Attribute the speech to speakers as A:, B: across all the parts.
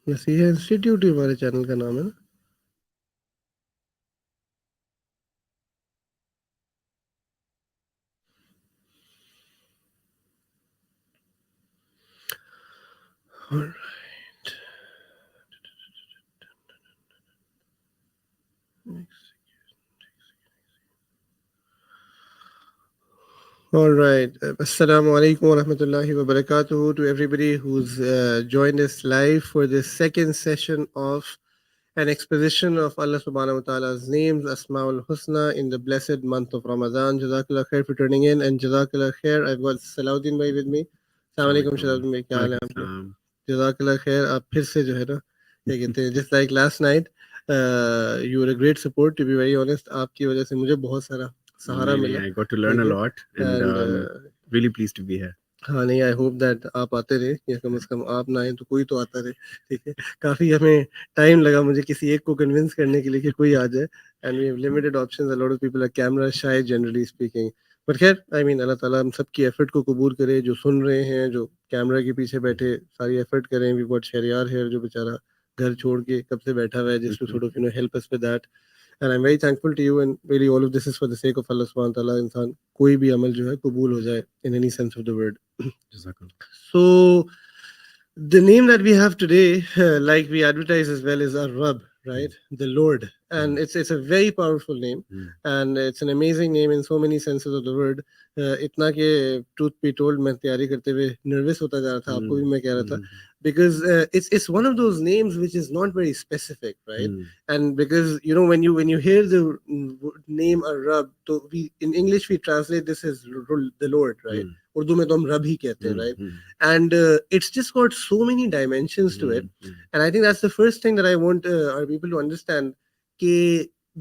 A: Naseeha institute ही हमारे channel का नाम है ना। All right. Assalamu alaikum wa rahmatullahi wa barakatuhu to everybody who's joined us live for this second session of an exposition of Allah subhanahu wa ta'ala's names, Asma'ul Husna, in the blessed month of Ramadan. Jazakallah khair for turning in, and Jazakallah khair. I've got Salahuddin bhai with me. Assalamu alaikum Salahuddin bhai. क्या हाल है आपके? Jazakallah khair. आप फिर से जो है ना, क्या कहते हैं, just like last night, you were a great support, to be very honest. आपकी वजह से मुझे बहुत सारा सहारा मिला.
B: I got to learn a lot and really pleased to be here.
A: हाँ नहीं, आई होप दैट आप आते रहे, या कम से कम आप ना आए तो कोई तो आता रहे. ठीक है, काफ़ी हमें टाइम लगा मुझे किसी एक को कन्विंस करने के लिए कि कोई आ जाए, and we have limited options. A lot of people are camera shy generally speaking, but खैर आई मीन अल्लाह ताला हम सबकी एफर्ट को कबूल करे. जो सुन रहे हैं, जो कैमरा के पीछे बैठे, सारी एफर्ट करें. वी गॉट शहरियार हियर जो बेचारा घर छोड़ के कब से बैठा हुआ है, just to sort of help us with that. And I'm very thankful to you, and really all of this is for the sake of Allah SWT. इंसान कोई भी अमल जो है कबूल हो जाए in any sense of the word. So the name that we have today, like we advertise as well, is our Rabb, right? The Lord, and it's a very powerful name, and it's an amazing name in so many senses of the word. इतना कि truth be told मैं तैयारी करते हुए nervous होता जा रहा था, आपको भी मैं कह रहा था, because it's one of those names which is not very specific, right? And because you know when you hear the name a Rabb, so we in English we translate this as the Lord, right? Urdu में तो हम रब ही कहते हैं, right? And it's just got so many dimensions to it, and I think that's the first thing that I want our people to understand कि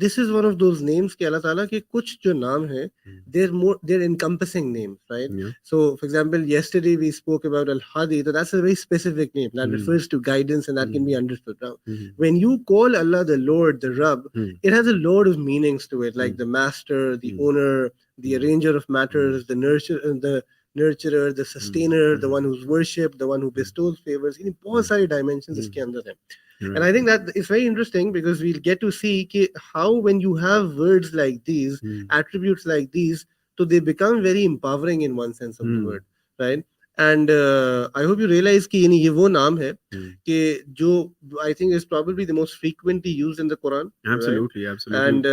A: this is one of those names कि अल्लाह ताला के कुछ जो नाम हैं, they're encompassing names, right? So for example, yesterday we spoke about Al-Hadi, so that's a very specific name that refers to guidance, and that can be understood. Now when you call Allah the Lord, the Rabb, it has a lot of meanings to it, like the master, the owner, the arranger of matters, the nurturer, the sustainer, the one who's worshipped, the one who bestows favors. In बहुत सारी dimensions इसके अंदर हैं. And I think that it's very interesting because we'll get to see how when you have words like these, attributes like these, so they become very empowering in one sense of the word, right? And I hope you realize कि ये वो नाम है कि जो I think is probably the most frequently used in the Quran.
B: Absolutely,
A: right?
B: absolutely.
A: And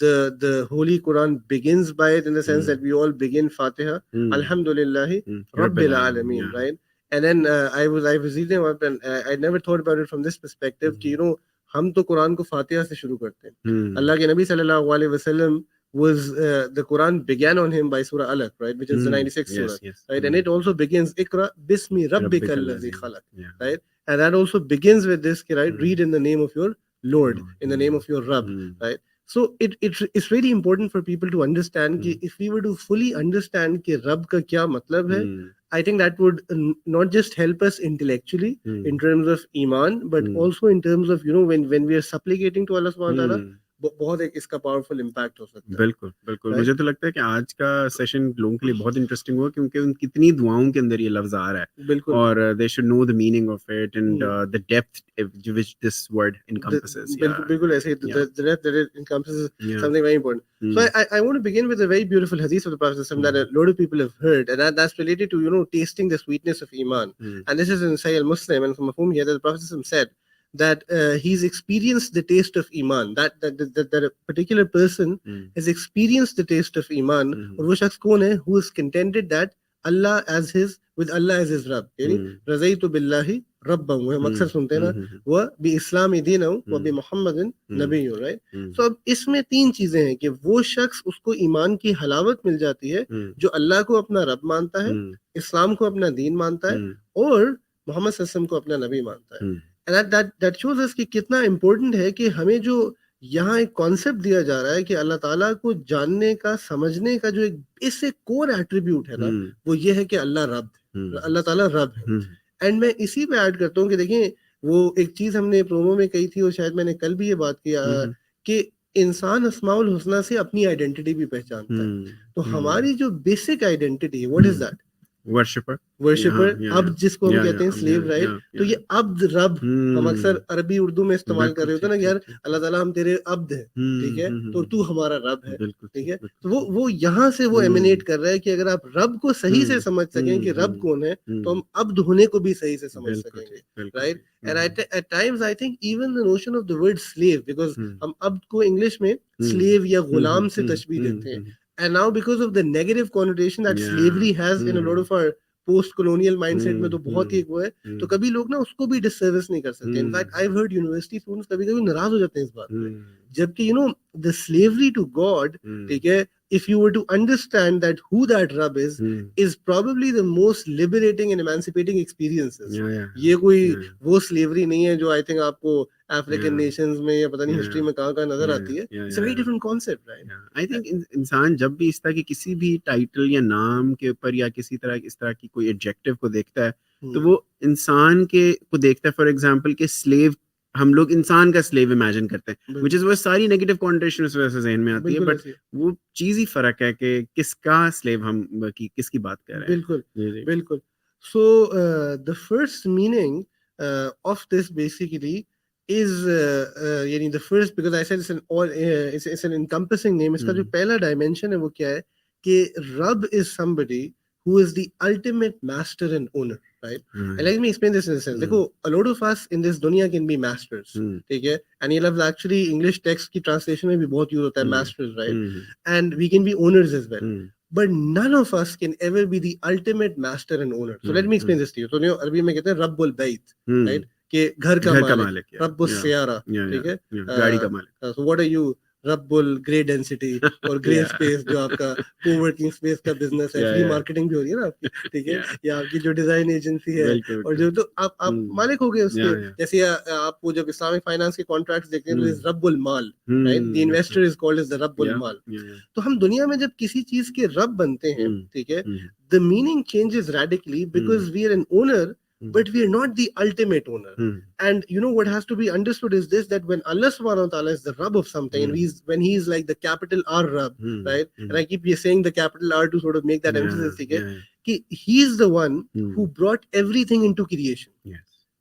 A: the Holy Quran begins by it in the sense that we all begin Fatiha, Alhamdulillahi Rabbil Alameen, right? And then I was reading up, and I never thought about it from this perspective कि you know हम तो कुरान को फातिहा से शुरू करते हैं. अल्लाह के नबी सल्लल्लाहु अलैहि वसल्लम was the Quran began on him by Surah Alaq, right, which is the 96th surah, right, and it also begins Iqra bismi rabbikal ladhi khalaq, right, and that also begins with this, right, read in the name of your Lord, in the name of your Rabb, right. So it's really important for people to understand कि if we were to fully understand कि Rabb का क्या मतलब है, I think that would not just help us intellectually in terms of iman, but also in terms of, you know, when we are supplicating to Allah subhanahu wa ta'ala, बहुत एक इसका powerful impact हो सकता है.
B: बिल्कुल बिल्कुल मुझे तो लगता है कि आज का सेशन लोगों के लिए बहुत इंटरेस्टिंग हुआ क्योंकि उन कितनी दुआओं के अंदर ये लफ्ज आ रहा है. बिल्कुल. और they should know the meaning of it and the depth which this word encompasses.
A: बिल्कुल ऐसे the depth that it encompasses something very important. So I want to begin with a very beautiful hadith of the Prophet that a lot of people have heard, and that's related to, you know, tasting the sweetness of iman. And this is in Sahih al-Muslim, and from whom here the Prophet said that he's experienced the taste of iman, that a particular person has experienced the taste of iman, और वो शख्स कौन है? Who is contented that Allah as his, with Allah as his Rabb, यानी रज़ैतु बिल्लाहि रब्बा, वो हम अक्सर सुनते हैं ना, वह बि इस्लामी दीनहु व बि मुहम्मदिन नबिय्यु, राइट. सो अब इसमें तीन चीजें हैं कि वो शख्स उसको ईमान की हलावत मिल जाती है जो अल्लाह को अपना रब मानता है, इस्लाम को अपना दीन मानता है, और मोहम्मद सल्लल्लाहु अलैहि वसल्लम को अपना नबी मानता है. And that shows us कि कितना इम्पोर्टेंट है कि हमें जो यहाँ एक कॉन्सेप्ट दिया जा रहा है कि अल्लाह ताला को जानने का, समझने का जो एक बेसिक कोर एट्रीब्यूट है ना, वो ये है कि अल्लाह रब है, अल्लाह ताला रब है. एंड मैं इसी पे ऐड करता हूँ कि देखिए वो एक चीज हमने प्रोमो में कही थी, और शायद मैंने कल भी ये बात किया कि इंसान अस्माउल हुस्ना से अपनी आइडेंटिटी भी पहचानता है. तो हमारी जो बेसिक आइडेंटिटी है, what is that?
B: worshipper,
A: worshipper,
B: yeah, yeah,
A: अब्द जिसको हम
B: yeah,
A: कहते हैं,
B: yeah,
A: slave,
B: yeah,
A: right?
B: yeah,
A: तो ये
B: yeah.
A: अब्द रब हम अक्सर अरबी उर्दू में इस्तेमाल कर
B: बिल्कुल
A: रहे होते हैं ना
B: ठीक,
A: कि यार
B: ठीक, ठीक,
A: अल्लाह ताला हम तेरे अब्द हैं, ठीक है, तो तू हमारा रब है,
B: बिल्कुल
A: ठीक
B: ठीक,
A: है?
B: बिल्कुल
A: तो
B: ठीक.
A: वो यहाँ से वो एमिनेट कर रहा है कि अगर आप रब को सही से समझ सकें कि रब कौन है, तो हम अब्द होने को भी सही से समझ
B: बिल्कुल
A: सकेंगे,
B: ठीक, बिल्कुल
A: राइट?
B: ठीक.
A: And at times I think even the notion of the word slave, because हम अब्द को इंग्लिश में स्लेव या गुलाम से तशबीह देते हैं, and now because of the negative connotation that slavery has in a lot of our post colonial mindset में तो बहुत ही वो है, तो कभी लोग ना उसको भी डिसर्विस नहीं कर सकते. In fact I heard university students कभी कभी नाराज हो जाते हैं इस बात पे, जबकि you know the slavery to God, ठीक है, if you were to understand that who that Rabb is probably the most liberating and emancipating experiences. ये कोई वो slavery नहीं है जो I think आपको अफ्रीकन नेशंस में या पता नहीं हिस्ट्री में कहाँ नजर आती है. It's a very different concept, right?
B: I think इंसान जब भी इस तरह की किसी भी टाइटल या नाम के ऊपर या किसी तरह इस तरह की कोई एडजेक्टिव को देखता है, तो वो इंसान के को देखता है. फॉर एग्जांपल कि स्लेव, हम लोग इंसान का स्लेव इमेजिन करते हैं, which is वो सारी नेगेटिव कॉन्टेशन उस वजह से ज़हन में आती है, बट वो चीज ही फर्क है कि किसका स्लेव हम किसकी बात कर रहे हैं.
A: बिल्कुल बिल्कुल. So the first meaning of this basically is यानी the first, because I said it's an all it's an encompassing name. इसका जो पहला dimension है वो क्या है कि Rabb is somebody who is the ultimate master and owner, right? And let me explain this in a sense. देखो, a lot of us in this dunya can be masters, ठीक है? And ये लफ्ज़ actually English text की translation में भी बहुत use होता है, masters, right? And we can be owners as well. But none of us can ever be the ultimate master and owner. So let me explain this to you. तो अरबी में कहते हैं रब्बुल बैत, right? कि घर का मालिक, रब्बुस सियारा, ठीक है,
B: गाड़ी का मालिक.
A: So what are you? रब्बुल ग्रे डेंसिटी और ग्रे स्पेस जो आपका कोवर्किंग स्पेस का बिजनेस है, फ्री मार्केटिंग भी हो रही है ना आपकी, ठीक है, या आपकी जो डिजाइन एजेंसी है, और जो तो आप मालिक हो गए उसके. जैसे आप वो जब इस्लामिक फाइनेंस के कॉन्ट्रैक्ट्स देखते हैं तो इज रब्बुल माल, right? The investor is called as the रब्बुल माल. तो हम दुनिया में जब किसी चीज के रब बनते हैं, ठीक है, the meaning changes radically because we are an owner, but we are not the ultimate owner. And you know what has to be understood is this, that when Allah SWT is the Rabb of something, and when he is like the capital R Rabb, right? And I keep saying the capital R to sort of make that emphasis, okay? He is the one who brought everything into creation.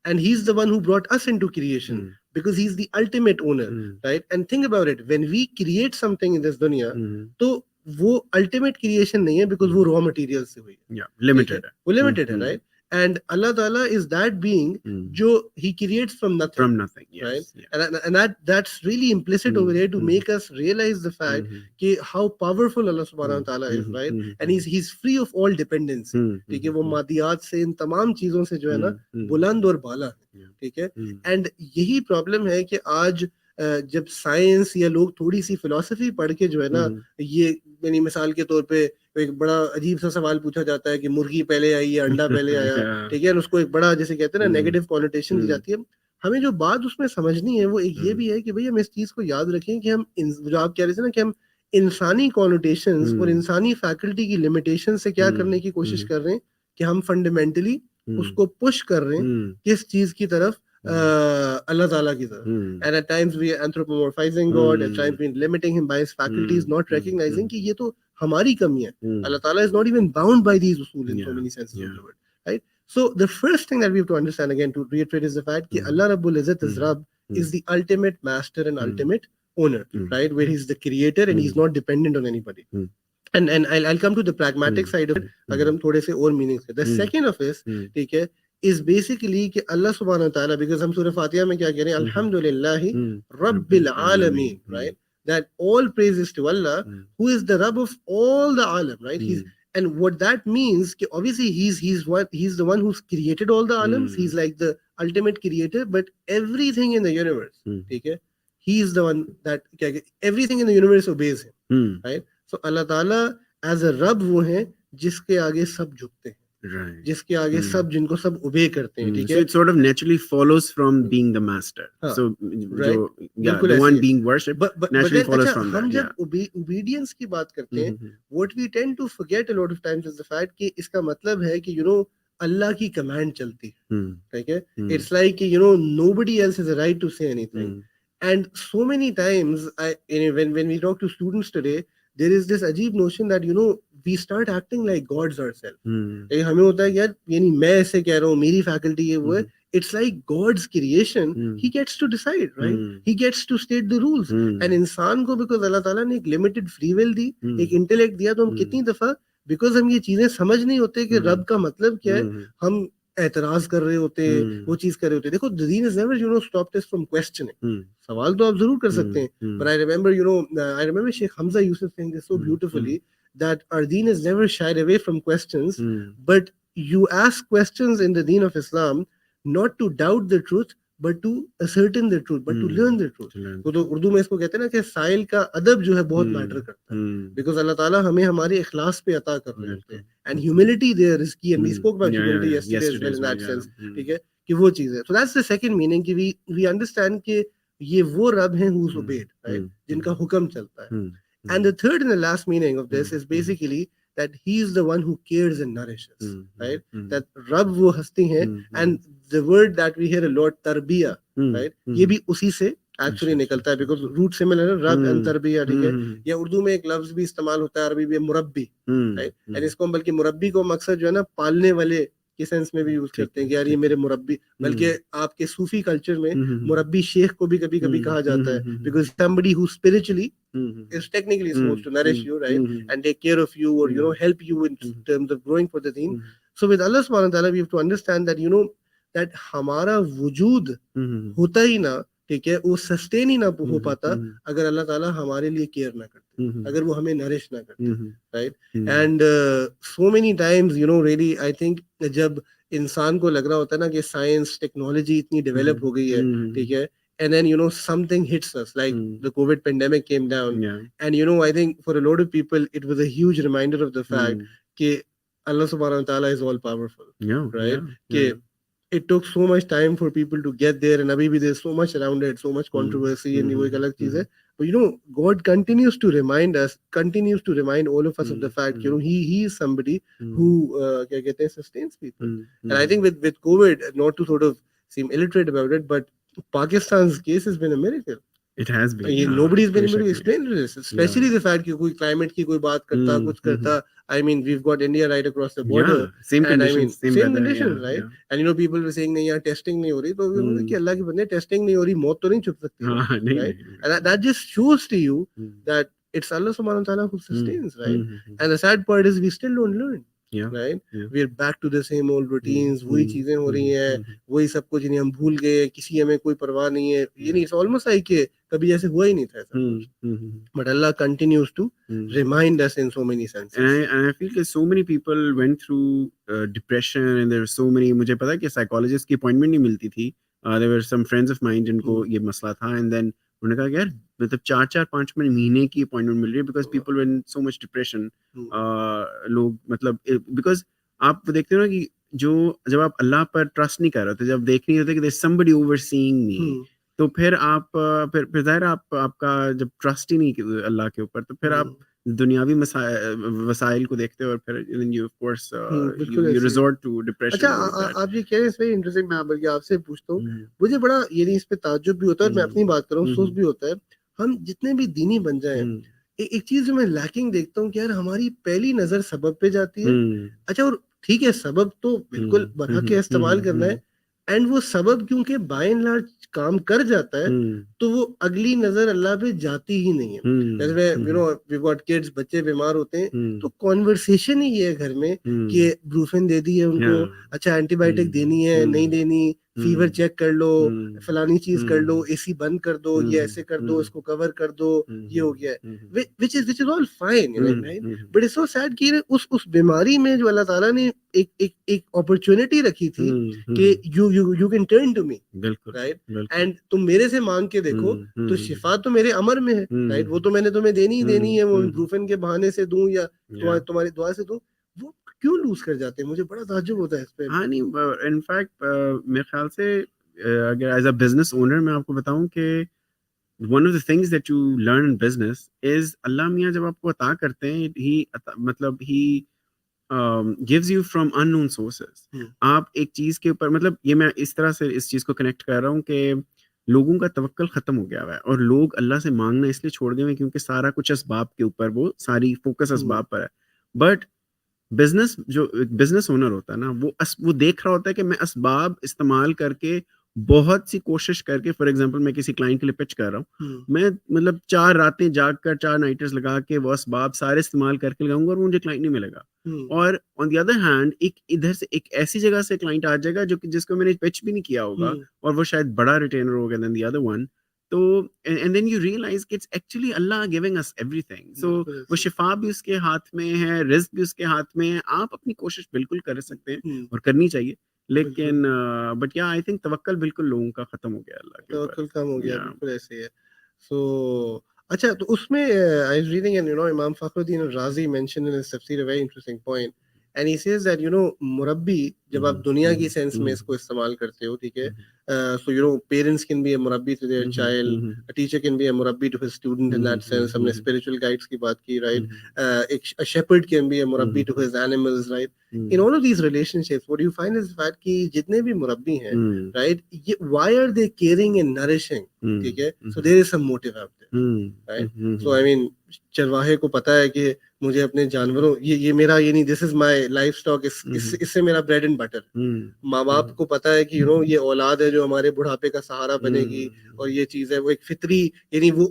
A: And he's the one who brought us into creation, because he's the ultimate owner, right? And think about it, when we create something in this dunya, तो वो ultimate creation नहीं है, because वो raw materials से हुई है, limited है, वो limited है, right? And Allah Ta'ala is that being जो he creates from nothing, yes, right? Yeah. And that's really implicit over here to make us realize the fact कि how powerful Allah Subhanahu Wa Ta'ala is, right? And he's free of all dependency, ठीक है, वो मादियात से, इन तमाम चीजों से जो है ना बुलंद और बाला है, ठीक है. And यही प्रॉब्लम है कि आज जब साइंस या लोग थोड़ी सी फिलोसफी पढ़ के जो है ना, ये यानी मिसाल के तौर पे एक बड़ा अजीब सा सवाल पूछा जाता है कि मुर्गी पहले आई या अंडा पहले आया, ठीक है, और उसको एक बड़ा जैसे कहते हैं ना नेगेटिव कॉनोटेशन दी जाती है. हमें जो बात उसमें समझनी है वो एक ये भी है कि भाई हम इस चीज को याद रखें कि हम जो आप कह रहे थे ना कि हम इंसानी कॉनोटेशंस और इंसानी फैकल्टी की लिमिटेशन से क्या करने की कोशिश कर रहे हैं कि हम फंडामेंटली उसको पुश कर रहे हैं किस चीज की तरफ, Allah Ta'ala की तरफ. And at times we are anthropomorphizing God, at times we are limiting him by his faculties, not recognizing कि ये तो हमारी कमी है. Allah Ta'ala is not even bound by these usul in so many senses of the word, right? So the first thing that we have to understand, again to reiterate, is the fact that Allah Rabbul Izzat is Rabb, is the ultimate master and ultimate owner, right? Where he's the creator and he's not dependent on anybody. And I'll come to the pragmatic side of it अगर हम थोड़े से और meanings के. The second of this, ठीक है, is basically कि Allah Subhanahu Wa Ta'ala, because हम सूरह फातिहा में क्या कह रहे हैं, Alhamdulillahi Rabbil Alameen, right? That all praises to Allah, who is the Rabb of all the alam, right? And what that means, कि obviously he's the one who's created all the alams. He's like the ultimate creator, but everything in the universe, ठीक है, he's the one that everything in the universe obeys him, right? So Allah Ta'ala as a Rabb वो है जिसके आगे सब झुकते हैं, right, जिसके आगे सब, जिनको सब ओबे करते हैं, ठीक है.
B: So it sort of naturally follows from being the master. So
A: right,
B: the one being worshipped naturally follows from that.
A: हम जब obedience की बात करते हैं, what we tend to forget a lot of times is the fact कि इसका मतलब है कि अल्लाह की कमांड चलती है, ठीक है. It's like nobody else has a right to say anything. And so many times when we talk to students today, there is this अजीब notion that we start acting like gods ourselves. हमें होता है कि यार यानी मैं ऐसे कह रहा हूँ, मेरी faculty ये वो है. It's like God's creation. He gets to decide, right? He gets to state the rules. And इंसान को because अल्लाह ताला ने एक limited free will दी, एक intellect दिया, तो हम कितनी दफा because हम ये चीजें समझ नहीं होते कि रब का मतलब क्या है, हम एतराज कर रहे होते हैं, वो चीज कर रहे होते हैं. देखो, the deen has never stopped us from questioning. सवाल तो आप जरूर कर सकते हैं, but I remember Sheikh Hamza used to saying this so beautifully, that our deen has never shied away from questions, but you ask questions in the deen of Islam not to doubt the truth, but to ascertain the truth, but to learn the truth. तो उर्दू में इसको कहते हैं ना कि साइल का अदब जो है बहुत मैटर करता है, because अल्लाह ताला हमें हमारे इखलास पे अता कर रहे होते हैं, and humility there is key, and we spoke about humility yesterday as well in that sense. ठीक है कि वो चीज है. So that's the second meaning कि we understand कि ये वो रब हैं who's obeyed, right? जिनका हुक्म चलता है. And the third and the last meaning of this is basically that he is the one who cares and nourishes, right? That Rabb वो हस्ती है, and the word that we hear a lot, tarbiya, right? ये भी उसी से actually निकलता है, because root similar है, Rabb and tarbiya, ठीक है. या उर्दू में एक लफ्ज भी इस्तेमाल होता है अरबी में, मुरब्बी, right? And इसको हम बल्कि मुरब्बी को मकसद जो है ना पालने वाले के सेंस में भी यूज करते हैं कि यार ये मेरे मुरब्बी, बल्कि आपके सूफी कल्चर में मुरब्बी शेख को भी कभी कभी कहा जाता है, because somebody who spiritually is technically supposed to nourish you, right, and take care of you, or help you in terms of growing for the deen. So with Allah SWT we have to understand that that हमारा वजूद होता ही ना, ठीक है, वो sustain ही ना हो पाता अगर अल्लाह ताला हमारे लिए केयर ना करते, अगर वो हमें नरिश ना करते, right? And so many times really I think जब इंसान को लग रहा होता है ना कि साइंस टेक्नोलॉजी इतनी डेवलप हो गई है, ठीक है, and then something hits us, like the COVID pandemic came down, and I think for a lot of people it was a huge reminder of the fact कि Allah subhanahu wa ta'ala is all powerful, right? कि it took so much time for people to get there, and abhi bhi there's so much around it, so much controversy, and वो एक अलग चीज है. But God continues to remind all of us of the fact he is somebody who क्या कहते हैं, sustains people. And I think with COVID, not to sort of seem illiterate about it, but Pakistan's case has been a miracle.
B: It has been.
A: Nobody's been able to explain this, especially the fact कि कोई climate की कोई बात करता, कुछ करता. I mean, we've got India right across the border.
B: Same conditions,
A: same conditions, right? And people were saying नहीं यार testing नहीं हो रही, तो कि अल्लाह के बंदे testing नहीं हो रही, मौत तो नहीं छुप सकती, right? And that just shows to you that it's Allah subhanahu wa ta'ala who sustains, right? And the sad part is we still don't learn. Right? We're back to the same old routines. वही चीजें हो रही हैं, वही सब कुछ, जिन्हें हम भूल गए, किसी हमें कोई परवाह नहीं है. ये नहीं, it's almost like कि कभी ऐसे हुआ ही नहीं था ऐसा कुछ. But Allah continues to remind us in so many senses.
B: And I feel that so many people went through depression, and there were so many. मुझे पता है कि psychologist की appointment नहीं मिलती थी. There were some friends of mine जिनको ये मसला था, and then उन्होंने कहा यार मतलब 4-5 महीने की अपॉइंटमेंट मिल रही है, because people were in so much depression. लोग मतलब because आप देखते हो ना कि जब आप अल्लाह पर ट्रस्ट नहीं कर रहे थे, जब देख नहीं होते कि there's somebody overseeing me, तो फिर आप फिर ज़ाहिर आपका जब ट्रस्ट ही नहीं अल्लाह के ऊपर, तो फिर आप दुनियावी वसाइल को देखते हो, और फिर you of course you resort to depression.
A: अच्छा, आप ये कह रहे हैं, very interesting. मैं बल्कि आपसे पूछता हूँ, मुझे बड़ा ये नहीं, इस पे ताज्जुब भी होता है, और मैं अपनी बात कर रहा हूँ, अफसोस भी होता है. हम जितने भी दीनी बन जाएं, एक चीज जो मैं लैकिंग देखता हूँ कि यार हमारी पहली नजर सबब पे जाती है. अच्छा, और ठीक है, सबब तो बिल्कुल बरहक के इस्तेमाल करना है, एंड वो सबब क्योंकि बाय एंड लार्ज काम कर जाता है, तो वो अगली नजर अल्लाह पे जाती ही नहीं है. जैसे वी गॉट किड्स, बच्चे बीमार होते हैं, तो कॉन्वर्सेशन ही ये है घर में कि ब्रूफेन दे दी है उनको, अच्छा एंटीबायोटिक देनी है, नहीं देनी, फीवर चेक कर लो, फलानी चीज कर लो, एसी बंद कर दो, ये ऐसे कर दो, इसको कवर कर दो, ये हो गया है, which is all fine, right? But it's so sad कि उस बीमारी में जो अल्लाह ताला ने एक अपॉर्चुनिटी रखी थी कि you can turn to me, right? And तुम मेरे से मांग के देखो, तो शिफा तो मेरे अमर में है, right? वो तो मैंने तुम्हें देनी ही देनी है, वो ब्रूफेन के बहाने से दूं या तुम्हारी दुआ से दूं, वो क्यों लूज कर जाते हैं? मुझे बड़ा ताज्जुब होता है इस पे.
B: हाँ नहीं, इनफैक्ट मेरे ख्याल से अगर एज अ बिजनेस ओनर मैं आपको बताऊं कि one of the things that you learn in business is अल्लाह मियाँ जब आपको अता करते हैं, he gives you from unknown sources. आप एक चीज के ऊपर, मतलब ये मैं इस तरह से इस चीज को कनेक्ट कर रहा हूँ कि लोगों का तवक्कल खत्म हो गया हुआ है और लोग अल्लाह से मांगना इसलिए छोड़ गए हैं क्योंकि सारा कुछ असबाब के ऊपर, वो सारी फोकस असबाब पर है। बट जो बिजनेस ओनर होता है ना, वो देख रहा होता है कि मैं असबाब इस्तेमाल करके बहुत सी कोशिश करके, फॉर एग्जांपल मैं किसी क्लाइंट के लिए पिच कर रहा हूँ, मैं मतलब 4 रातें जाग कर 4 नाइटर्स लगा के वो असबाब सारे इस्तेमाल करके लगाऊंगा और मुझे क्लाइंट नहीं मिलेगा। और ऑन द अदर हैंड एक इधर से एक ऐसी जगह से क्लाइंट आ जाएगा जो कि जिसको मैंने पिच भी नहीं किया होगा और वो शायद बड़ा रिटेनर होगा देन द अदर वन। तो एंड देन यू रियलाइज कि इट्स एक्चुअली अल्लाह गिविंग अस एवरीथिंग। सो वो शिफा भी उसके हाथ में है, रिस्क भी उसके हाथ में है। आप अपनी कोशिश बिल्कुल कर सकते हैं और करनी चाहिए, लेकिन बट या आई थिंक तवक्कल बिल्कुल लोगों का खत्म हो गया अल्लाह के ऊपर।
A: तवक्कुल कम हो गया,
B: या
A: बिल्कुल ऐसे ही है। सो अच्छा, तो उसमें आई वाज रीडिंग एंड इमाम फखरुद्दीन राजी मेंशन इन हिज तफसीर a very interesting point, and he says that मुरब्बी, जब आप दुनिया की सेंस में इसको इस्तेमाल करते हो, ठीक है, so parents can be a मुरब्बी to their child, a teacher can be a मुरब्बी to his student in that sense. हमने स्पिरिचुअल गाइड्स की बात की, राइट। एक a shepherd can be a मुरब्बी to his animals, right. In all of these relationships what you find is that कि जितने भी मुरब्बी हैं, राइट, ये why are they caring and nourishing, ठीक है, so there is some motive out there, right. So I mean चरवाहे को पता है कि मुझे अपने जानवरों, ये मेरा, ये नहीं, this is my life stock, इससे मेरा ब्रेड एंड बटर। माँ बाप को पता है कि ये औलाद है जो हमारे बुढ़ापे का सहारा बनेगी, और ये चीज है, वो एक फितरी, यानी वो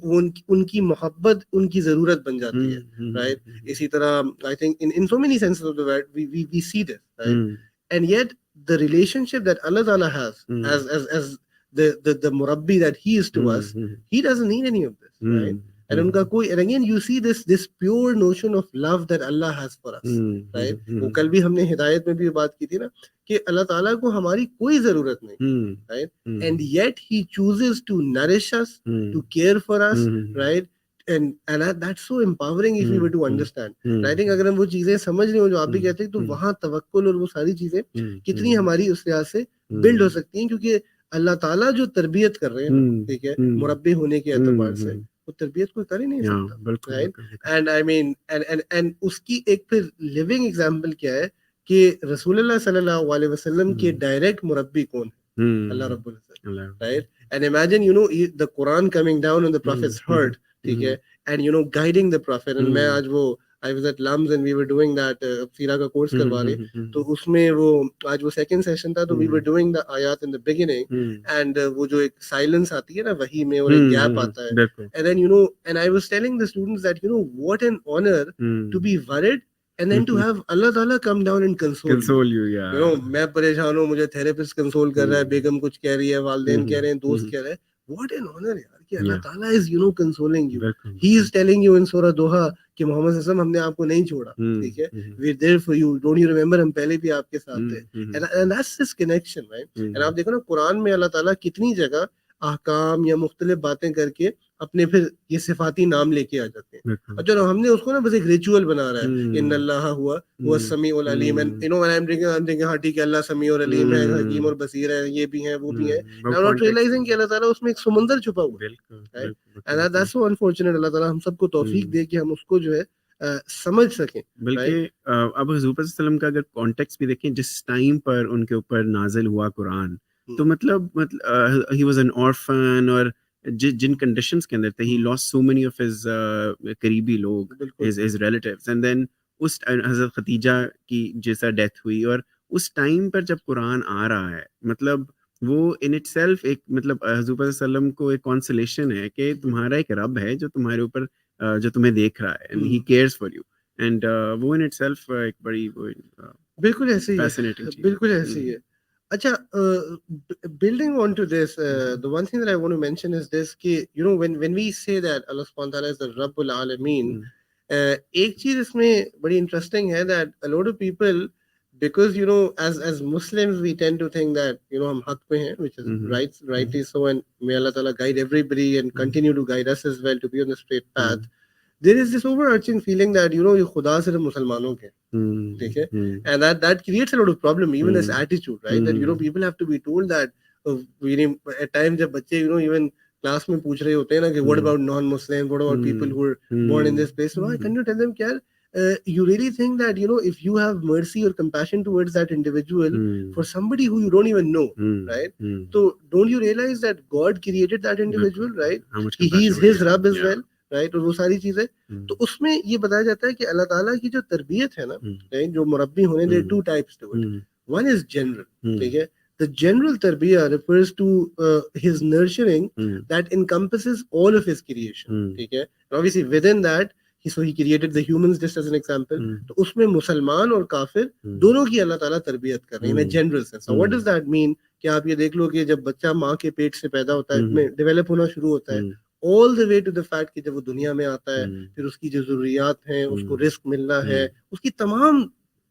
A: उनकी मोहब्बत उनकी जरूरत बन जाती है, राइट। इसी तरह I think in so many senses of the word we see this, right. And yet the relationship that अल्लाह ताला has as the murabbi that he is to us, he doesn't need any of this, right? And उनका कोई, and again you see this pure notion of love that Allah has for us, right? वो कल भी हमने हिदायत में भी बात की थी ना कि अल्लाह ताला को हमारी कोई जरूरत नहीं, right? And yet he chooses to nourish us, to care for us, right? And that's so empowering if we were to understand. And I think अगर हम वो चीजें समझ रहे हो जो आप भी कहते हैं, तो वहाँ तवक्कुल और वो सारी चीजें कितनी हमारी उस लिहाज से बिल्ड हो सकती हैं, क्योंकि अल्लाह ताला जो तरबियत कर रहे हैं, ठीक है, मुरब्बी होने के एतबार से, वो तरबियत कोई कर ही नहीं सकता, right. And I mean and उसकी एक फिर लिविंग एग्जांपल क्या है कि रसूलुल्लाह सल्लल्लाहु अलैहि वसल्लम के डायरेक्ट मुरब्बी कौन है? अल्लाह रब्बुल इज्जत, right. And imagine the Quran coming down on the prophet's heart, ठीक है, and guiding the prophet. And मैं आज वो I was at LUMS and we were doing that सीरा का कोर्स करवा रहे, तो उसमें वो आज वो सेकंड सेशन था, तो वी वर डूइंग द आयत इन द बिगिनिंग, एंड वो जो एक साइलेंस आती है ना वही में, और एक गैप आता है, and then and I was telling the students that what an honour to be worried and then to have Allah Taala come down and console you, मैं परेशान हूँ, मुझे थेरेपिस्ट कंसोल कर रहा है, बेगम कुछ कह रही है, वालिदैन कह रहे हैं, दोस्त कह रहे हैं, what an honor यार, कि अल्लाह ताला is consoling you, he is telling you in surah दोहा कि मोहम्मद सल्लल्लाहु अलैहि वसल्लम हमने आपको नहीं छोड़ा, ठीक है, we're there for you, don't you remember, हम पहले भी आपके साथ थे, and that's this connection, right? and आप देखो ना कुरान में अल्लाह ताला कितनी जगह अहकाम या मुख्तलिफ बातें करके अपने फिर ये सिफाती नाम लेके आ जाते हैं, और चलो हमने उसको ना बस एक रिचुअल बना रहा है, इन्नल्लाह हुआ वो Samiul Aleem, and when I am thinking हाँ ठीक है, अल्लाह समीउल अलीम है, हकीम और बसीर है, ये भी है वो भी है, आई एम नॉट रियलाइजिंग कि अल्लाह ताला उसमें एक समंदर छुपा हुआ है, एंड दैट्स सो अनफॉर्चुनेट। अल्लाह ताला हम सबको तौफीक दे कि हम उसको जो है समझ सकें।
B: बल्कि अब हुजूर सल्लम का अगर कॉन्टेक्स्ट भी देखें, जिस टाइम पर उनके ऊपर नाजिल हुआ कुरान, तो मतलब ही वाज एन ऑर्फन, और जिन कंडीशंस के अंदर थे, he lost so many of his करीबी लोग, हिज रिलेटिव्स, एंड देन उस हजरत खदीजा की जैसा डेथ हुई, और उस टाइम पर जब कुरान आ रहा है, मतलब वो इन इटसेल्फ एक, मतलब हुजूर सल्लम को एक कंसोलेशन है कि तुम्हारा एक रब है जो तुम्हारे ऊपर जो तुम्हें देख रहा है, and he cares for you, and वो इन इटसेल्फ एक बड़ी वो
A: बिल्कुल ऐसे ही है,
B: fascinating चीज है।
A: बिल्कुल ऐसे ही है। अच्छा, building on to this, the one thing that I want to mention is this कि when we say that Allah subhanahu wa ta'ala is the Rabbul Alameen, एक चीज इसमें बड़ी इंटरेस्टिंग है that a lot of people, because as Muslims we tend to think that हम हक पे हैं, which is rightly so, and may Allah Ta'ala guide everybody and continue to guide us as well to be on the straight path. There is this overarching feeling that ये खुदा सिर्फ मुसलमानों के, ठीक है, and that creates a lot of problem, even this attitude, right, that people have to be told that at times जब बच्चे even class में पूछ रहे होते हैं ना कि what about non-Muslims, what about people who are born in this place, so why can't you tell them कि यार you really think that, you know, if you have mercy or compassion towards that individual for somebody who you don't even know, right? So don't you realize that God created that individual, right? He is his Rabb as well, right? और वो सारी चीजें, तो उसमें ये बताया जाता है कि अल्लाह ताला की जो तरबियत है ना, right? जो मुरब्बी होने, there are two types to it. One is general, ठीक है? The general tarbiyah refers to his nurturing that encompasses all of his creation, ठीक है? And obviously within that, he created the humans, just as an example. तो उसमें मुसलमान और काफिर दोनों की अल्लाह ताला तरबियत कर रहे हैं in a general sense. So what does that mean? कि आप ये देख लो कि जब बच्चा माँ के पेट से पैदा होता है, में डेवलप होना शुरू होता है, all the way to the fact कि जब वो दुनिया में आता है, फिर उसकी जो जरूरियात हैं, उसको रिस्क मिलना है, उसकी तमाम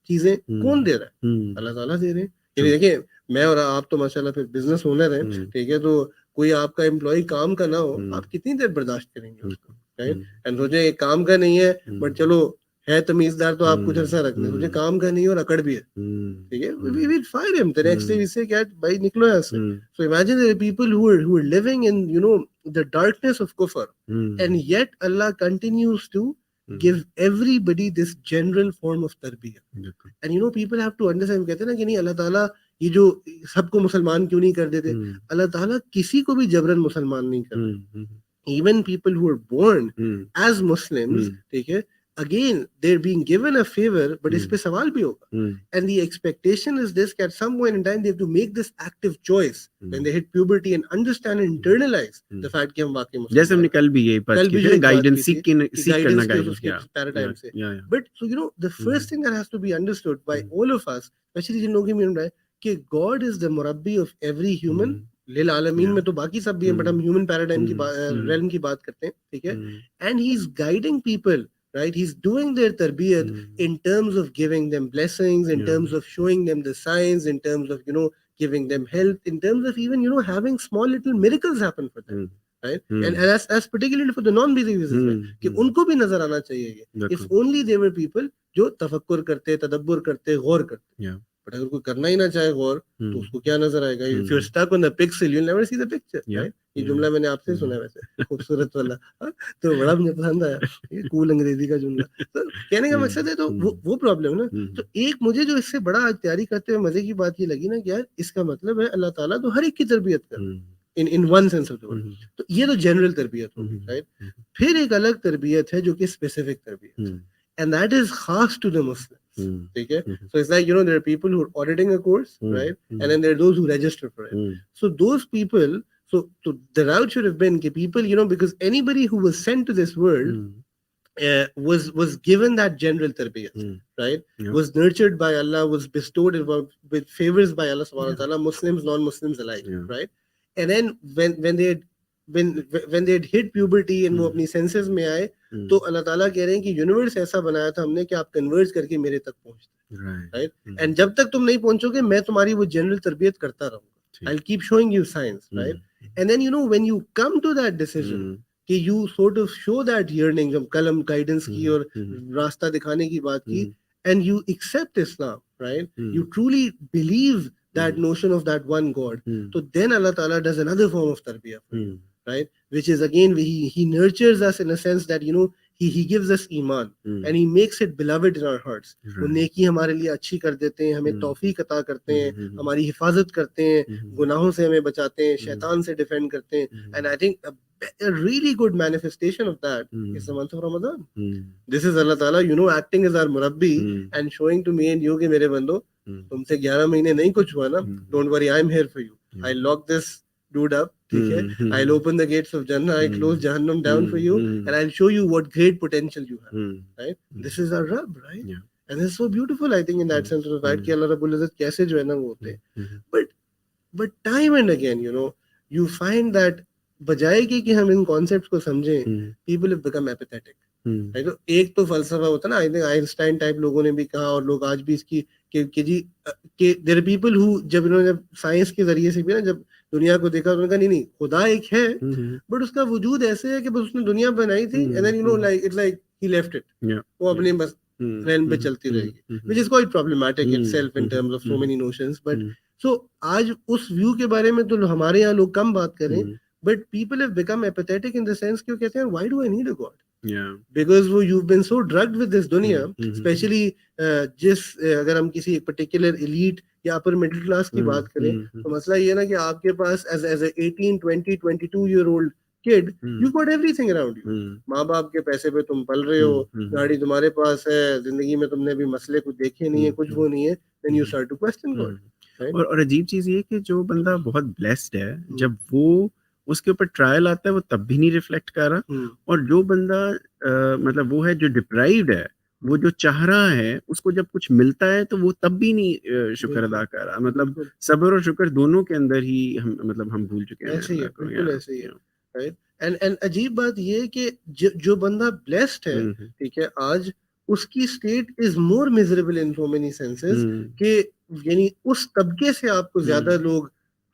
A: चीजें कौन दे रहा है? अल्लाह ताला दे रहे हैं. यानी देखिए, मैं और आप तो माशाल्लाह फिर बिजनेस ओनर हैं, ठीक है? तो कोई आपका एम्प्लॉय काम का ना हो, आप कितनी देर बर्दाश्त करेंगे उसको, राइट? एंड सोचे एक काम का नहीं है, बट चलो है तमीजदार तो आप कुछ अर्सा रख लें. मुझे काम का नहीं है और अकड़ भी है, ठीक है? We will fire him the next day. We say क्या भाई निकलो यहाँ से. So imagine there are people who are living in, you know, the darkness of kufr, and yet Allah continues to give everybody this general form of tarbiyah. And you know, people have to understand, कहते हैं ना कि नहीं अल्लाह ताला ये जो सबको मुसलमान क्यों नहीं कर देते, अल्लाह ताला किसी को भी जबरन मुसलमान नहीं करते. Even people who are born as Muslims, ठीक है, again they're being given a favor, but इस पे सवाल भी होगा. And the expectation is this, that at some point in time they have to make this active choice when they hit puberty and understand and internalize the fact कि हम वाकई मुसलमान.
B: जैसे हमने कल भी यही बात की थी, गाइडेंस सीख करना, गाइडेंस
A: पैराडाइम से. But so you know, the first thing that has to be understood by all of us, especially जिन लोगों की मीन रहा है कि God is the murabbi of every human. लिल आलमीन में तो बाकी सब भी हैं, बट हम ह्यूमन पैराडाइम की realm की बात करते हैं, ठीक है? And he's guiding people, right? He's doing their tarbiyat in terms of giving them blessings, in terms of showing them the signs, in terms of, you know, giving them help, in terms of even, you know, having small little miracles happen for them, right? And as particularly for the non-believers as well, कि उनको भी नजर आना चाहिए ये. If only there were people जो तफक्कुर करते, तदब्बुर करते, गौर करते. बट अगर कोई करना ही ना चाहे गौर, तो उसको क्या नजर आएगा? If you're stuck on the pixel, you'll never see the picture, right? ये जुमला मैंने आपसे सुना है वैसे, खूबसूरत वाला, तो बड़ा मुझे पसंद आया, ये कूल अंग्रेजी का जुमला. तो कहने का मकसद है, तो वो प्रॉब्लम है ना. तो एक मुझे जो इससे बड़ा आज तैयारी करते हुए मजे की बात ये लगी ना कि यार इसका मतलब है अल्लाह ताला तो हर एक की तरबियत कर रहा है in one sense of the word. तो ये तो जनरल तरबियत होगी, राइट? फिर एक अलग तरबियत है जो कि स्पेसिफिक तरबियत है, and that is खास to the Muslims. ठीक है? So it's like, you know, there are people who are auditing a course, right? And then there are those who register for it. So those people, so the route should have been कि people, you know, because anybody who was sent to this world was given that general tarbiyat, right? Was nurtured by Allah, was bestowed with favors by Allah SWT, Muslims, non-Muslims alike, right? And then when they had hit puberty and वो अपनी senses में आए, तो अल्लाह ताला कह रहे हैं कि यूनिवर्स ऐसा बनाया था हमने कि आप कन्वर्ज करके मेरे तक पहुंचते, राइट? एंड जब तक तुम नहीं पहुंचोगे मैं तुम्हारी वो जनरल तरबियत करता रहूंगा. I'll keep showing you signs, right? And then, you know, when you come to that decision कि you sort of show that yearning, जब कल हम गाइडेंस की और रास्ता दिखाने की बात की, and you accept Islam, right? You truly believe that notion of that one God. So then Allah Ta'ala does another form of tarbiyah for you, right? Which is again, he nurtures us in a sense that, you know, he gives us iman and he makes it beloved in our hearts. वो नेकी हमारे लिए अच्छी कर देते हैं, हमें तौफीक अता करते हैं, हमारी हिफाजत करते हैं, गुनाहों से हमें बचाते हैं, शैतान से डिफेंड करते हैं. And I think a really good manifestation of that is the month of Ramadan. This is Allah Ta'ala, you know, acting as our murabbi and showing to me and you कि मेरे बंदो, तुमसे 11 महीने नहीं कुछ हुआ ना, don't worry, I'm here for you. I lock this dude up, ठीक है? I'll open the gates of Jannah, I close Jahannam down for you, and I'll show you what great potential you have, right? This is our Rabb, right? And this is so beautiful, I think, in that sense of the fact कि Allah Rabbul Izzat कैसे जो है ना वो होते हैं. But time and again, you know, you find that बजाय कि हम इन कॉन्सेप्ट्स को समझें, people have become apathetic. right? तो एक तो फलसफा होता है ना, आई थिंक आइंस्टाइन टाइप लोगों ने भी कहा और लोग आज भी इसकी कि जी कि देयर आर पीपल हु जब इन्होंने साइंस के जरिए से भी ना जब दुनिया को देखा उन्होंने कहा नहीं खुदा एक है बट उसका वजूद ऐसे है कि बस उसने दुनिया बनाई थी and then you know like it's like he left it, वो अपने बस रेल्म पे चलती रहेगी, which is quite problematic itself in terms of so many notions. But so आज उस व्यू के बारे में तो हमारे यहाँ लोग कम बात करें, but people have become apathetic in the sense कि वो कहते हैं why do I need a god,
B: Yeah.
A: Because वो you've been so drugged with this दुनिया, especially अगर हम किसी particular elite या upper middle class की बात करें, तो मसला ये है ना कि आपके पास as a 18, 20, 22-year-old kid, you've got everything around you. माँ बाप के पैसे पे तुम पल रहे हो, गाड़ी तुम्हारे पास है, जिंदगी में तुमने भी मसले कुछ देखे नहीं है, कुछ वो नहीं है, then you start to question God.
B: और अजीब चीज ये कि जो बंदा बहुत ब्लेस्ड है, जब वो उसके ऊपर ट्रायल आता है वो तब भी नहीं रिफ्लेक्ट कर रहा, और जो बंदा मतलब वो है जो डिप्राइव्ड है, वो जो चाह रहा है उसको जब कुछ मिलता है तो वो तब भी नहीं शुक्र अदा कर रहा. मतलब सब्र और शुक्र दोनों के अंदर ही हम भूल चुके हैं.
A: ऐसे ही है, बिल्कुल ऐसे ही है, राइट. एंड अजीब बात ये है कि जो बंदा ब्लेस्ड है, ठीक है, आज उसकी state is more miserable in so many senses कि यानी उस तबके से आपको ज्यादा लोग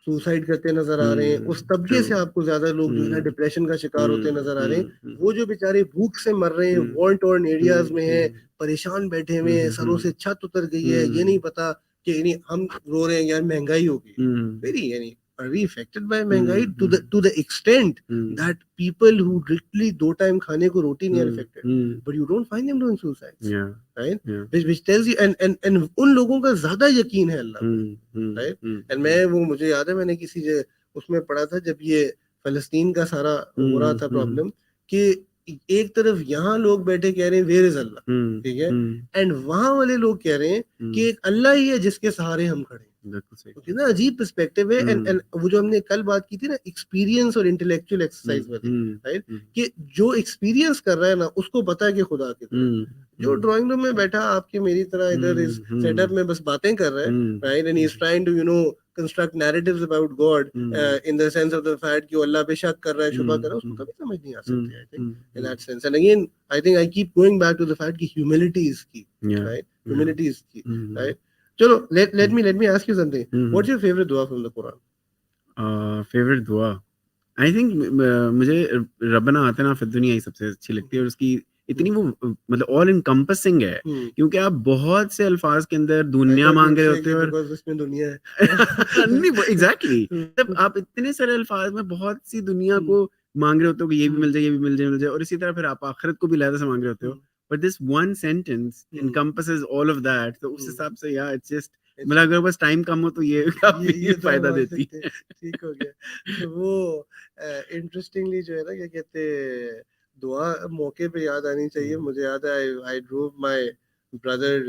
A: सुसाइड करते नजर आ रहे हैं, उस तबके से आपको ज्यादा लोग जो है डिप्रेशन का शिकार होते नजर आ रहे हैं. वो जो बेचारे भूख से मर रहे हैं, वॉर टॉर्न एरियाज में हैं, परेशान बैठे हुए हैं, सरों से छत उतर गई है, ये नहीं पता कि यानी हम रो रहे हैं यार महंगाई हो गई. वेरी यानी are we affected by महंगाई to the extent that people who literally 2 time खाने को रोटी नहीं are affected, but you don't find them doing suicides, right? Which tells you and उन लोगों का ज्यादा यकीन है अल्लाह पे, right? and मैं वो मुझे याद है मैंने किसी उसमें पढ़ा था जब ये फलस्तीन का सारा हो रहा था प्रॉब्लम, कि एक तरफ यहाँ लोग बैठे कह रहे हैं वेयर इज अल्लाह, ठीक है, एंड वहां वाले लोग कह रहे हैं कि एक अल्लाह ही है जिसके सहारे हम खड़े. कितना अजीब पर्सपेक्टिव है. एंड वो जो हमने कल बात की थी ना एक्सपीरियंस और इंटेलेक्चुअल एक्सरसाइज वाली, राइट, कि जो एक्सपीरियंस कर रहा है ना उसको पता है कि खुदा की जो ड्राइंग रूम में बैठा आपकी मेरी तरह इधर इस सेटअप में बस बातें कर रहा है, right, and he is trying to construct narratives about God in the sense of the fact कि अल्लाह पे शक कर रहा है, शुबा कर रहा है, उसको कभी समझ नहीं आ सकती. I think in that sense, and again I think I keep going back to the fact कि humility is key, right? Humility is key, right? चलो let me ask you something. What's your favorite dua from the Quran?
B: Favorite dua, I think मुझे रब्बना आतिना फिद दुनिया ही सबसे अच्छी लगती है, और उसकी इतनी वो मतलब ऑल इनकम्पसिंग है, क्योंकि आप बहुत से अल्फाज के अंदर दुनिया मांग रहे होते हो और
A: उसमें दुनिया है
B: नहीं एग्जैक्टली जब आप इतने सारे अल्फाज में बहुत सी दुनिया को मांग रहे होते हो कि ये भी मिल जाए, ये भी मिल जाए, मिल जाए, और इसी तरह फिर आप आखिरत को भी लादा से मांग रहे होते हो, but this one sentence encompasses all of that. तो उस हिसाब से यार इट्स जस्ट मतलब अगर बस टाइम कम हो तो ये फायदा देती है.
A: ठीक हो गया. तो वो इंटरेस्टिंगली जो है ना क्या कहते हैं दुआ मौके पे याद आनी चाहिए. मुझे याद है I drove my brother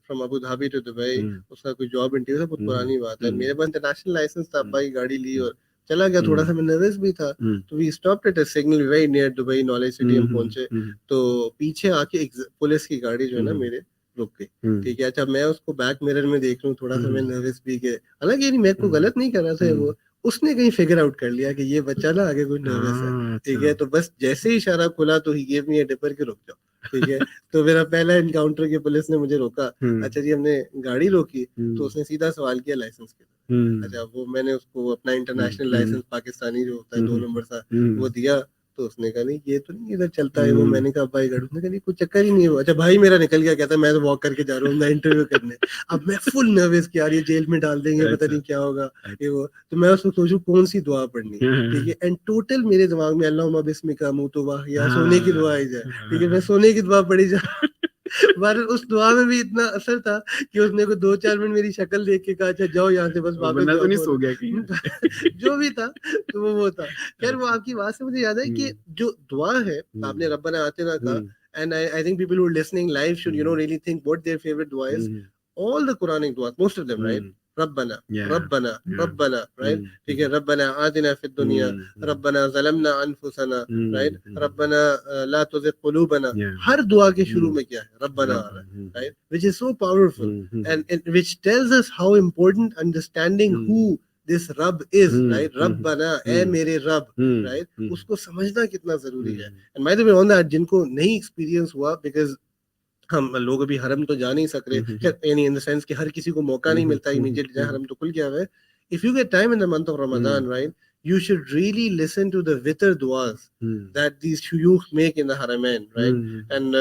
A: from Abu Dhabi to Dubai. उसका कोई जॉब इंटरव्यू था, बहुत पुरानी बात है. मेरे पास इंटरनेशनल लाइसेंस था, भाई गाड़ी ली और चला गया. थोड़ा सा मैं नर्वस भी था, तो we stopped at a signal very near Dubai Knowledge City. हम पहुंचे तो पीछे आके पुलिस की गाड़ी जो है ना मेरे रुक गई. ठीक है, अच्छा मैं उसको बैक मिरर में देख रहा हूँ, थोड़ा सा मैं नर्वस भी के, हालांकि मैं को गलत नहीं कर रहा था, वो उसने कहीं फिगर आउट कर लिया कि ये बच्चा ना आगे कोई नर्वस है. ठीक है, तो बस जैसे ही इशारा खुला तो ही गिव मी अ डिपर के रुक जाओ. ठीक है, तो मेरा पहला इनकाउंटर के पुलिस ने मुझे रोका. अच्छा जी, हमने गाड़ी रोकी तो उसने सीधा सवाल किया लाइसेंस के. अच्छा, वो मैंने उसको अपना इंटरनेशनल लाइसेंस पाकिस्तानी जो होता है 2 नंबर सा वो दिया, तो उसने कहा नहीं ये तो नहीं इधर चलता है. वो मैंने कहा भाई गाड़ी, उसने कहा नहीं कुछ चक्कर ही नहीं है. अच्छा भाई मेरा निकल गया, कहता मैं तो वॉक करके जा रहा हूँ मैं इंटरव्यू करने. अब मैं फुल नर्वस कि यार ये जेल में डाल देंगे, पता नहीं क्या होगा ये वो. तो मैं उसको सोचूं कौन सी दुआ पढ़नी, ठीक है, एंड टोटल मेरे दिमाग में अल्लाहुम्मा बिस्मिका मुतुवा या सोने की दुआ आई जाए. ठीक है, मैं सोने की दुआ पढ़ी जा बार उस दुआ में भी इतना असर था कि उसने को 2-4 मिनट मेरी शक्ल देख के कहा अच्छा जाओ यहाँ से, बस वापस
B: तो नहीं सो गया कहीं
A: जो भी था तो वो था. यार वो आपकी बात से मुझे याद है कि जो दुआ है आपने रब्बना आतिना का, and I think people who are listening live should really think what their favorite dua is. All the Quranic duas, most of them, right? रब्बना रब्बना रब्बना, राइट, ठीक है, रब्बना आतिना फिद दुनिया, रब्बना ज़लमना अनफुसना, राइट, रब्बना ला तुज़िग़ क़ुलूबना. हर दुआ के शुरू में क्या है? रब्बना आ रहा है, right, which is so powerful and which tells us how important understanding who this Rabb is, right? रब्बना, ए मेरे रब, राइट, उसको समझना कितना जरूरी है. And by the way on that, जिनको नहीं एक्सपीरियंस हुआ, because हम लोग अभी हरम तो जा नहीं सक रहे, यानी इन द सेंस कि हर किसी को मौका नहीं मिलता इमीडिएटली जहाँ हरम तो खुल गया है. If you get time in the month of Ramzan, right, you should really listen to the witr duas that these shuyukh make in the haramain, right? And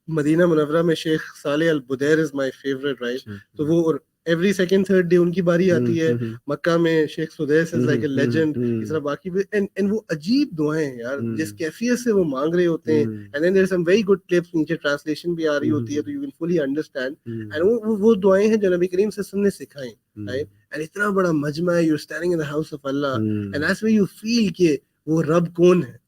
A: Madina Munawwara में शेख साले अल बुदैर is my favorite, right? तो वो every second third day उनकी बारी आती है. मक्का में Sheikh Sudais is like a legend. इस तरह बाकी भी and वो अजीब दुआएं हैं यार, जिस कैफियत से वो मांग रहे होते हैं. And then there are some very good clips, नीचे translation भी आ रही होती है, तो you will fully understand. And वो दुआएं हैं जो नबी करीम सल्लल्लाहु अलैहि वसल्लम ने सिखाई, right? And इतना बड़ा मजमा है, you're standing in the house of Allah, and that's where you feel कि वो रब कौन है.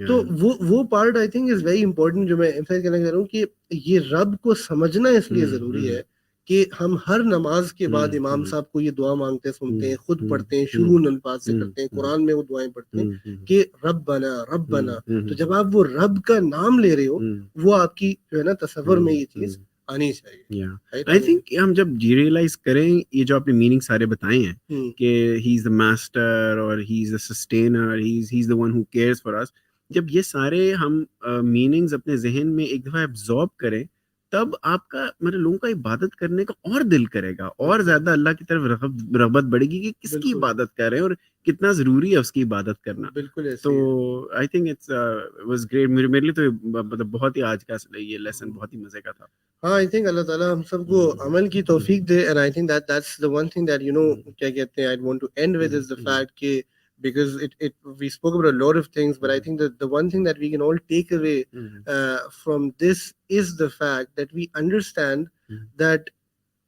A: तो वो part I think is very important, जो मैं एम्फसाइज करना चाह रहा हूँ कि ये रब को समझना इसलिए जरूरी है कि हम हर नमाज के बाद इमाम साहब को ये दुआ मांगते सुनते हैं, खुद पढ़ते हैं, शुरू अल्फाज से करते हैं, कुरान में वो दुआएं पढ़ते हैं कि रब बना. तो जब आप वो रब का नाम ले रहे हो, वो आपकी जो है ना तसव्वुर में ये चीज आनी चाहिए.
B: आई थिंक हम जब रियलाइज करें ये जो आपने मीनिंग सारे बताए हैं कि ही इज द मास्टर और he is the sustainer, he is the one who cares for us, जब ये सारे हम मीनिंग्स अपने जहन में एक दफा एब्जॉर्ब करें, तब आपका मतलब लोगों का इबादत करने का और दिल करेगा, और ज्यादा अल्लाह की तरफ रग़बत बढ़ेगी कि किसकी इबादत कर रहे हैं और कितना जरूरी है उसकी इबादत करना.
A: बिल्कुल ऐसे.
B: तो I think it's was great. मेरे लिए तो मतलब बहुत ही आज का ये लेसन बहुत ही मजे का था.
A: हाँ, आई थिंक अल्लाह ताला हम सबको अमल की तौफीक दे. And I think that's the one thing that क्या कहते हैं, I want to end with is the fact कि because it we spoke about a lot of things, but I think that the one thing that we can all take away from this is the fact that we understand that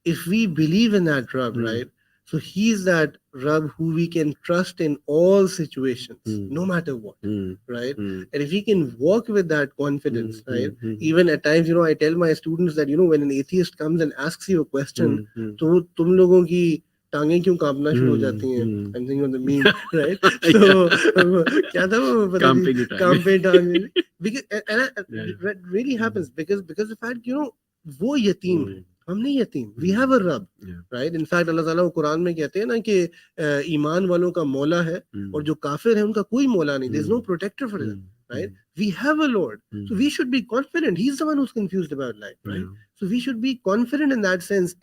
A: if we believe in that Rabb, right, so he's that Rabb who we can trust in all situations, no matter what, right? And if we can walk with that confidence, right, even at times, I tell my students that when an atheist comes and asks you a question, तो तुम लोगों की टांगें क्यों कांपना शुरू हो जाती हैं? I'm thinking of the meme, right? So क्या था वो, पता नहीं, कांपे टांगें. Because it really happens because the fact वो यतीम है, हम नहीं यतीम. We have a Rabb, right? In fact अल्लाह ताला कुरान में कहते हैं ना कि ईमान वालों का मौला है और जो काफिर है उनका कोई मौला नहीं. There's no protector for them, right? We have a Lord, so we should be confident. He's the one who's confused about life, right? So we should be confident in that sense,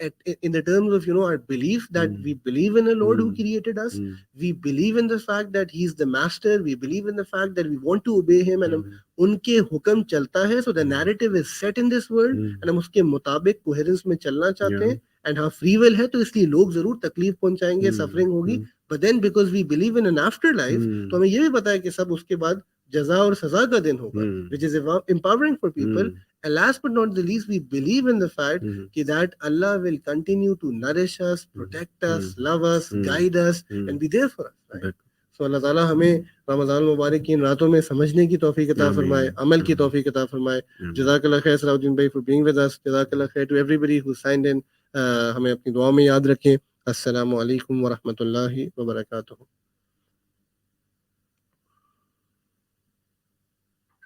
A: in the terms of our belief that we believe in a Lord who created us. We believe in the fact that He's the master. We believe in the fact that we want to obey Him, and उनके हुक्म चलता है. So the narrative is set in this world, and हम उसके मुताबिक coherence में चलना चाहते हैं. And हाँ, फ्री विल है, तो इसलिए लोग जरूर तकलीफ पहुंचाएंगे, सफरिंग होगी. But then because we believe in an afterlife, तो हमें ये भी पता है कि सब उसके बाद जजा और सजा का दिन होगा, which is empowering for people. And last but not the least, we believe in the fact that Allah will continue to nourish us, protect us, love us, guide us, and be there for us, right? So Allah Ta'ala हमें रमजान मुबारक की इन रातों में समझने की तौफीक अता फरमाए, अमल की तौफीक अता फरमाए. जज़ाकल्लाह खैर सलाउद्दीन भाई for being with us. जज़ाकल्लाह खैर to everybody who signed in. हमें अपनी दुआ में याद रखें. अस्सलामु अलैकुम व रहमतुल्लाहि व बरकातुहू.